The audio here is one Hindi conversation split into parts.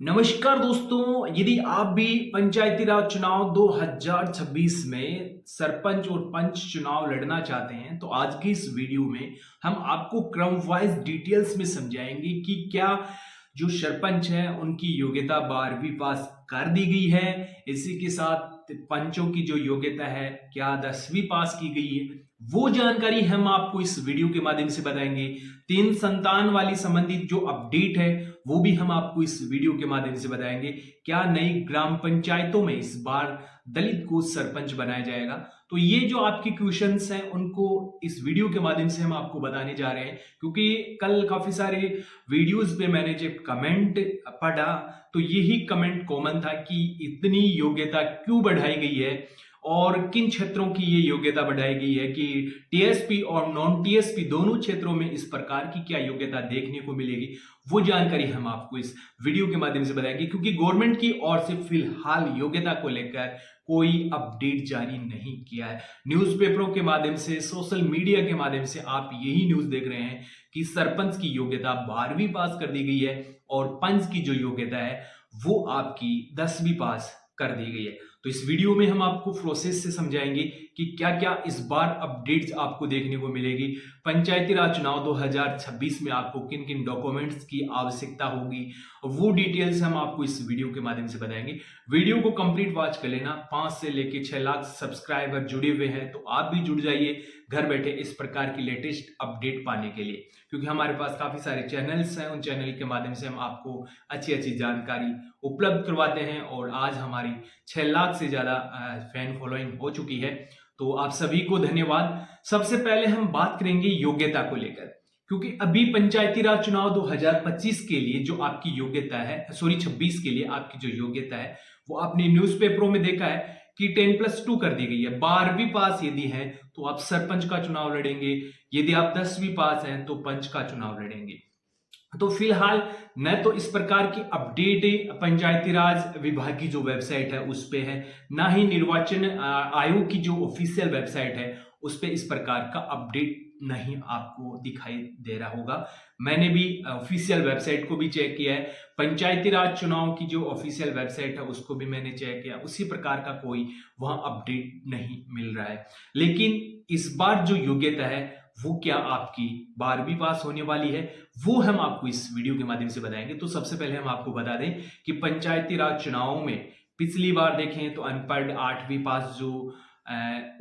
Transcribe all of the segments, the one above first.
नमस्कार दोस्तों, यदि आप भी पंचायती राज चुनाव 2026 में सरपंच और पंच चुनाव लड़ना चाहते हैं तो आज की इस वीडियो में हम आपको क्रम वाइज डिटेल्स में समझाएंगे कि क्या जो सरपंच है उनकी योग्यता 12वीं पास कर दी गई है। इसी के साथ पंचों की जो योग्यता है क्या 10वीं पास की गई है, वो जानकारी हम आपको इस वीडियो के माध्यम से बताएंगे। तीन संतान वाली संबंधित जो अपडेट है वो भी हम आपको इस वीडियो के माध्यम से बताएंगे। क्या नई ग्राम पंचायतों में इस बार दलित को सरपंच बनाया जाएगा, तो ये जो आपके क्वेश्चंस हैं उनको इस वीडियो के माध्यम से हम आपको बताने जा रहे हैं। क्योंकि कल काफी सारे वीडियोस पे मैंने जब कमेंट पढ़ा तो यही कमेंट कॉमन था कि इतनी योग्यता क्यों बढ़ाई गई है और किन क्षेत्रों की ये योग्यता बढ़ाई गई है, कि टीएसपी और नॉन टीएसपी दोनों क्षेत्रों में इस प्रकार की क्या योग्यता देखने को मिलेगी, वो जानकारी हम आपको इस वीडियो के माध्यम से बताएंगे। क्योंकि गवर्नमेंट की ओर से फिलहाल योग्यता को लेकर कोई अपडेट जारी नहीं किया है। न्यूज़पेपरों के माध्यम से, सोशल मीडिया के माध्यम से आप यही न्यूज देख रहे हैं कि सरपंच की योग्यता 12वीं पास कर दी गई है और पंच की जो योग्यता है वो आपकी 10वीं पास कर दी गई है। तो इस वीडियो में हम आपको प्रोसेस से समझाएंगे कि क्या क्या इस बार अपडेट्स आपको देखने को मिलेगी। पंचायती राज चुनाव 2026 में आपको किन किन डॉक्यूमेंट्स की आवश्यकता होगी, वो डिटेल्स हम आपको इस वीडियो के माध्यम से बताएंगे। वीडियो को कंप्लीट वॉच कर लेना। 5 से लेके 6 लाख सब्सक्राइबर जुड़े हुए हैं तो आप भी जुड़ जाइए घर बैठे इस प्रकार की लेटेस्ट अपडेट पाने के लिए। क्योंकि हमारे पास काफी सारे चैनल्स हैं, उन चैनल के माध्यम से हम आपको अच्छी अच्छी जानकारी उपलब्ध करवाते हैं और आज हमारी 6 लाख से ज्यादा फैन फॉलोइंग हो चुकी है, तो आप सभी को धन्यवाद। सबसे पहले हम बात करेंगे योग्यता को लेकर, क्योंकि अभी पंचायती राज चुनाव 2025 के लिए जो आपकी योग्यता है, 26 के लिए आपकी जो योग्यता है वो आपने न्यूज़पेपरों में देखा है कि 10+2 कर दी गई है। 12वीं पास यदि है तो आप सरपंच का चुनाव लड़ेंगे, यदि आप 10वीं पास हैं तो पंच का चुनाव लड़ेंगे। तो फिलहाल न तो इस प्रकार की अपडेट पंचायती राज विभाग की जो वेबसाइट है उस पे है, ना ही निर्वाचन आयोग की जो ऑफिशियल वेबसाइट है उस पे इस प्रकार का अपडेट नहीं आपको दिखाई दे रहा होगा। मैंने भी ऑफिशियल वेबसाइट को भी चेक किया है, पंचायती राज चुनाव की जो ऑफिशियल वेबसाइट है उसको भी मैंने चेक किया, उसी प्रकार का कोई वहां अपडेट नहीं मिल रहा है। लेकिन इस बार जो योग्यता है वो क्या आपकी 12वीं पास होने वाली है, वो हम आपको इस वीडियो के माध्यम से बताएंगे। तो सबसे पहले हम आपको बता दें कि पंचायती राज चुनावों में पिछली बार देखें तो अनपढ़ 8वीं पास जो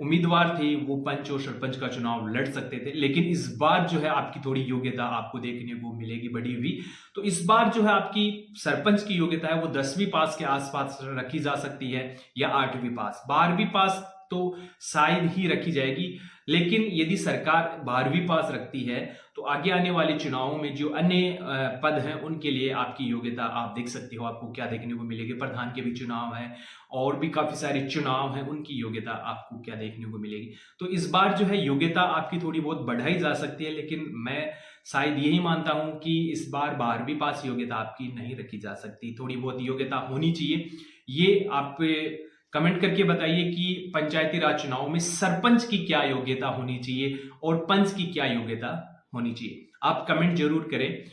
उम्मीदवार थे वो पंच और सरपंच का चुनाव लड़ सकते थे। लेकिन इस बार जो है आपकी थोड़ी योग्यता आपको देखने को मिलेगी बढ़ी हुई। तो इस बार जो है आपकी सरपंच की योग्यता है वो 10वीं पास के आसपास रखी जा सकती है या 8वीं पास। 12वीं पास तो शायद ही रखी जाएगी, लेकिन यदि सरकार 12वीं पास रखती है तो आगे आने वाले चुनावों में जो अन्य पद हैं उनके लिए आपकी योग्यता आप देख सकते हो आपको क्या देखने को मिलेगी। प्रधान के भी चुनाव है और भी काफी सारे चुनाव हैं, उनकी योग्यता आपको क्या देखने को मिलेगी। तो इस बार जो है योग्यता आपकी थोड़ी बहुत बढ़ाई जा सकती है, लेकिन मैं शायद यही मानता हूं कि इस बार 12वीं पास योग्यता आपकी नहीं रखी जा सकती, थोड़ी बहुत योग्यता होनी चाहिए। ये आप कमेंट करके बताइए कि पंचायती राज चुनाव में सरपंच की क्या योग्यता होनी चाहिए और पंच की क्या योग्यता होनी चाहिए। आप कमेंट जरूर करें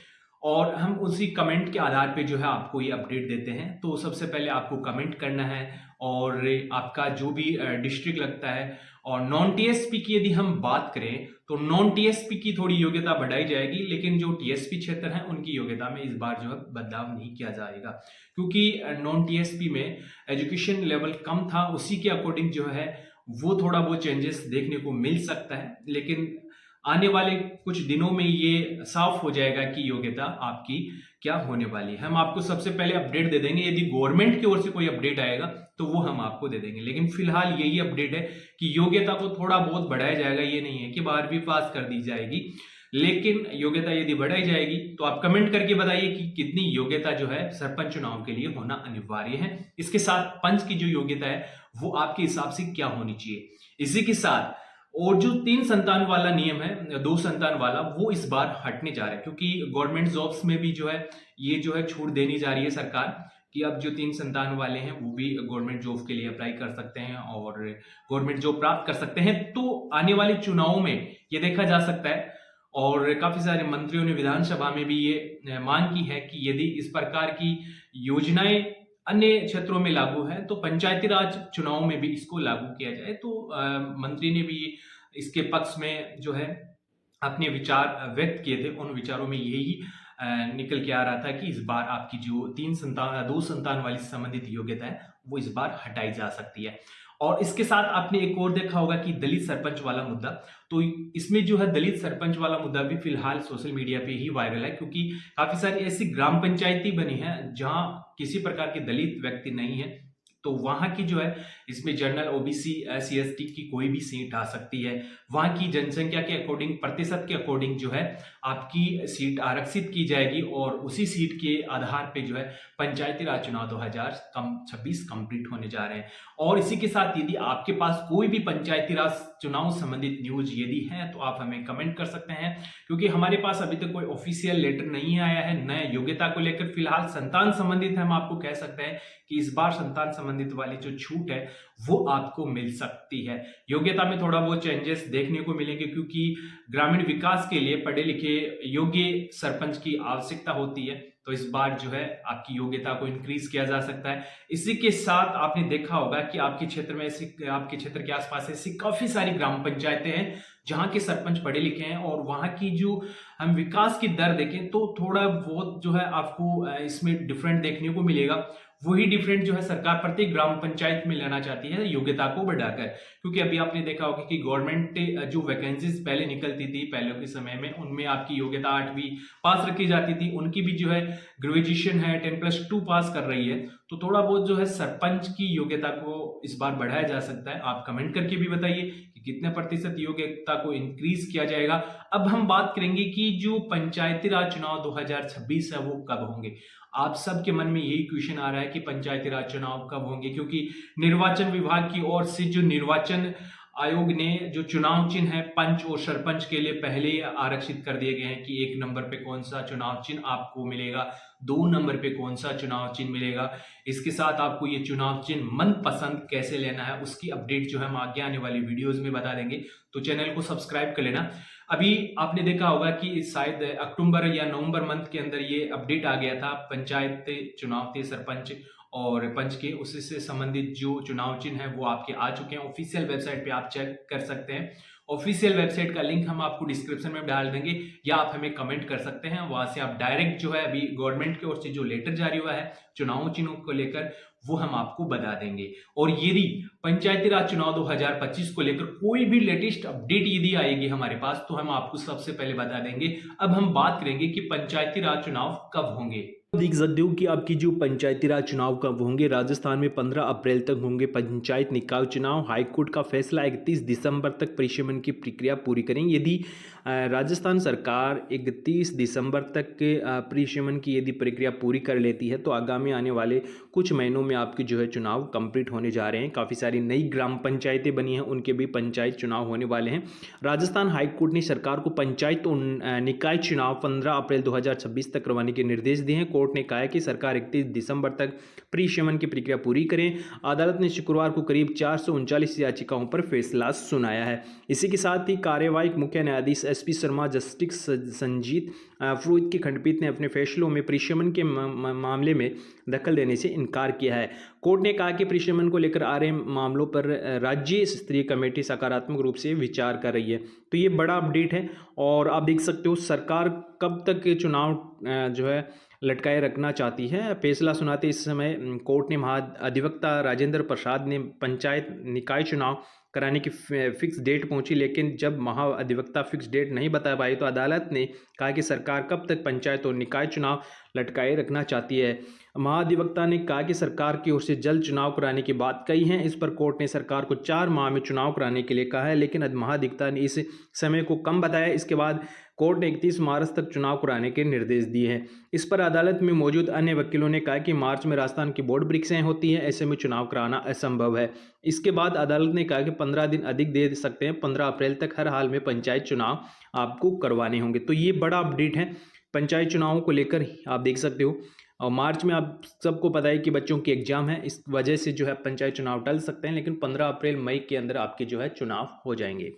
और हम उसी कमेंट के आधार पे जो है आपको ये अपडेट देते हैं। तो सबसे पहले आपको कमेंट करना है और आपका जो भी डिस्ट्रिक्ट लगता है। और नॉन टीएसपी की यदि हम बात करें तो नॉन टीएसपी की थोड़ी योग्यता बढ़ाई जाएगी, लेकिन जो टीएसपी क्षेत्र है उनकी योग्यता में इस बार जो है बदलाव नहीं किया जाएगा। क्योंकि नॉन टीएसपी में एजुकेशन लेवल कम था, उसी के अकॉर्डिंग जो है वो थोड़ा बहुत चेंजेस देखने को मिल सकता है। लेकिन आने वाले कुछ दिनों में ये साफ हो जाएगा कि योग्यता आपकी क्या होने वाली है। हम आपको सबसे पहले अपडेट दे देंगे, यदि गवर्नमेंट की ओर से कोई अपडेट आएगा तो वो हम आपको दे देंगे। लेकिन फिलहाल यही अपडेट है कि योग्यता को थोड़ा बहुत बढ़ाया जाएगा, ये नहीं है कि 12वीं पास कर दी जाएगी, लेकिन योग्यता यदि बढ़ाई जाएगी तो आप कमेंट करके बताइए कि कितनी योग्यता जो है सरपंच चुनाव के लिए होना अनिवार्य है। इसके साथ पंच की जो योग्यता है वो आपके हिसाब से क्या होनी चाहिए। इसी के साथ और जो 3 संतान वाला नियम है, 2 संतान वाला, वो इस बार हटने जा रहा है। क्योंकि गवर्नमेंट जॉब्स में भी जो है ये जो है छूट देनी जा रही है सरकार कि अब जो 3 संतान वाले हैं वो भी गवर्नमेंट जॉब के लिए अप्लाई कर सकते हैं और गवर्नमेंट जॉब प्राप्त कर सकते हैं। तो आने वाले चुनावों में ये देखा जा सकता है और काफ़ी सारे मंत्रियों ने विधानसभा में भी ये मांग की है कि यदि इस प्रकार की योजनाएं अन्य क्षेत्रों में लागू है तो पंचायती राज चुनाव में भी इसको लागू किया जाए। तो मंत्री ने भी इसके पक्ष में जो है अपने विचार व्यक्त किए थे। उन विचारों में यही निकल के आ रहा था कि इस बार आपकी जो दो संतान वाली संबंधित योग्यता है वो इस बार हटाई जा सकती है। और इसके साथ आपने एक और देखा होगा कि दलित सरपंच वाला मुद्दा, तो इसमें जो है दलित सरपंच वाला मुद्दा भी फिलहाल सोशल मीडिया पे ही वायरल है, क्योंकि काफी सारी ऐसी ग्राम पंचायती बनी है जहां किसी प्रकार के दलित व्यक्ति नहीं है। तो वहां की जो है इसमें जनरल ओबीसी SC ST की कोई भी सीट आ सकती है। वहां की जनसंख्या के अकॉर्डिंग, प्रतिशत के अकॉर्डिंग जो है आपकी सीट आरक्षित की जाएगी और उसी सीट के आधार पे जो है पंचायती राज चुनाव 2026 कंप्लीट होने जा रहे हैं। और इसी के साथ यदि आपके पास कोई भी पंचायती राज चुनाव संबंधित न्यूज यदि है तो आप हमें कमेंट कर सकते हैं, क्योंकि हमारे पास अभी तक कोई ऑफिशियल लेटर नहीं आया है नए योग्यता को लेकर। फिलहाल संतान संबंधित हम आपको कह सकते हैं कि इस बार संतान संबंधित वाली जो छूट है वो आपको मिल सकती है। योग्यता में थोड़ा बहुत चेंजेस देखने को मिलेंगे, क्योंकि ग्रामीण विकास के लिए पढ़े लिखे योग्य सरपंच की आवश्यकता होती है। तो इस बार जो है आपकी योग्यता को इंक्रीज किया जा सकता है। इसी के साथ आपने देखा होगा कि आपके क्षेत्र में आपके क्षेत्र के आसपास ऐसी काफी सारी ग्राम पंचायतें हैं जहां के सरपंच पढ़े लिखे हैं, और वहां की जो हम विकास की दर देखें तो थोड़ा बहुत जो है आपको इसमें डिफरेंट देखने को मिलेगा। वही डिफरेंट जो है सरकार प्रत्येक ग्राम पंचायत में लेना चाहती है योग्यता को बढ़ाकर, क्योंकि अभी आपने देखा होगा कि गवर्नमेंट जो वैकेंसीज पहले निकलती थी पहले के समय में, उनमें आपकी योग्यता 8वीं पास रखी जाती थी। उनकी भी जो है ग्रेजुएशन है 10+2 पास कर रही है। तो थोड़ा बहुत जो है सरपंच की योग्यता को इस बार बढ़ाया जा सकता है। आप कमेंट करके भी बताइए कि कितने प्रतिशत योग्यता को इंक्रीज किया जाएगा। अब हम बात करेंगे कि जो पंचायती राज चुनाव 2026 है वो कब होंगे। आप सबके मन में यही क्वेश्चन आ रहा है कि पंचायती राज चुनाव कब होंगे, क्योंकि निर्वाचन विभाग की ओर से जो निर्वाचन आयोग ने जो चुनाव चिन्ह है पंच और सरपंच के लिए पहले ही आरक्षित कर दिए गए हैं कि 1 नंबर पे कौन सा चुनाव चिन्ह आपको मिलेगा, 2 नंबर पे कौन सा चुनाव चिन्ह मिलेगा। इसके साथ आपको ये चुनाव चिन्ह मनपसंद कैसे लेना है उसकी अपडेट जो है हम आगे आने वाली वीडियोस में बता देंगे, तो चैनल को सब्सक्राइब कर लेना। अभी आपने देखा होगा कि शायद अक्टूबर या नवंबर मंथ के अंदर ये अपडेट आ गया था पंचायत चुनाव थे सरपंच और पंच के, उसी से संबंधित जो चुनाव चिन्ह है वो आपके आ चुके हैं। ऑफिशियल वेबसाइट पे आप चेक कर सकते हैं। ऑफिशियल वेबसाइट का लिंक हम आपको डिस्क्रिप्शन में डाल देंगे, या आप हमें कमेंट कर सकते हैं। वहां से आप डायरेक्ट जो है अभी गवर्नमेंट की ओर से जो लेटर जारी हुआ है चुनाव चिन्हों को लेकर वो हम आपको बता देंगे। और यदि पंचायती राज चुनाव 2025 को लेकर कोई भी लेटेस्ट अपडेट यदि आएगी हमारे पास तो हम आपको सबसे पहले बता देंगे। अब हम बात करेंगे कि पंचायती राज चुनाव कब होंगे। देख सकते हो कि आपकी जो पंचायती राज चुनाव कब होंगे। राजस्थान में 15 अप्रैल तक होंगे पंचायत निकाय चुनाव। हाईकोर्ट का फैसला 31 दिसंबर तक परिसीमन की प्रक्रिया पूरी करेंगे। यदि राजस्थान सरकार 31 दिसंबर तक के परिसीमन की यदि प्रक्रिया पूरी कर लेती है तो आगामी आने वाले कुछ महीनों में आपके जो है चुनाव कंप्लीट होने जा रहे हैं। काफ़ी सारी नई ग्राम पंचायतें बनी हैं, उनके भी पंचायत चुनाव होने वाले हैं। राजस्थान हाईकोर्ट ने सरकार को पंचायत और निकाय चुनाव 15 अप्रैल 2026 तक करवाने के निर्देश दिए हैं। कोर्ट ने कहा है कि सरकार 31 दिसंबर तक परिसीमन की प्रक्रिया पूरी करें। अदालत ने शुक्रवार को करीब 439 याचिकाओं पर फैसला सुनाया है। इसी के साथ ही कार्यवाही मुख्य न्यायाधीश SP शर्मा, जस्टिस संजीत पुरोहित की खंडपीठ ने अपने फैसलों में परिसीमन के मामले में दखल देने से इनकार किया है। कोर्ट ने कहा कि परिसीमन को लेकर आ रहे मामलों पर राज्य स्तरीय कमेटी सकारात्मक रूप से विचार कर रही है। तो ये बड़ा अपडेट है और आप देख सकते हो सरकार कब तक चुनाव जो है लटकाए रखना चाहती है। फैसला सुनाते इस समय कोर्ट ने महाधिवक्ता राजेंद्र प्रसाद ने पंचायत निकाय चुनाव कराने की फिक्स डेट पहुंची, लेकिन जब महाधिवक्ता फिक्स डेट नहीं बता पाई तो अदालत ने कहा कि सरकार कब तक पंचायत और निकाय चुनाव लटकाए रखना चाहती है। महाधिवक्ता ने कहा कि सरकार की ओर से जल्द चुनाव कराने की बात कही है। इस पर कोर्ट ने सरकार को 4 माह में चुनाव कराने के लिए कहा है, लेकिन महाधिवक्ता ने इस समय को कम बताया। इसके बाद कोर्ट ने 31 मार्च तक चुनाव कराने के निर्देश दिए हैं। इस पर अदालत में मौजूद अन्य वकीलों ने कहा कि मार्च में राजस्थान की बोर्ड परीक्षाएं होती हैं, ऐसे में चुनाव कराना असंभव है। इसके बाद अदालत ने कहा कि 15 दिन अधिक दे सकते हैं। 15 अप्रैल तक हर हाल में पंचायत चुनाव आपको करवाने होंगे। तो ये बड़ा अपडेट है पंचायत चुनावों को लेकर, आप देख सकते हो। और मार्च में आप सबको पता है कि बच्चों की एग्जाम है, इस वजह से जो है पंचायत चुनाव टल सकते हैं, लेकिन 15 अप्रैल मई के अंदर आपके जो है चुनाव हो जाएंगे।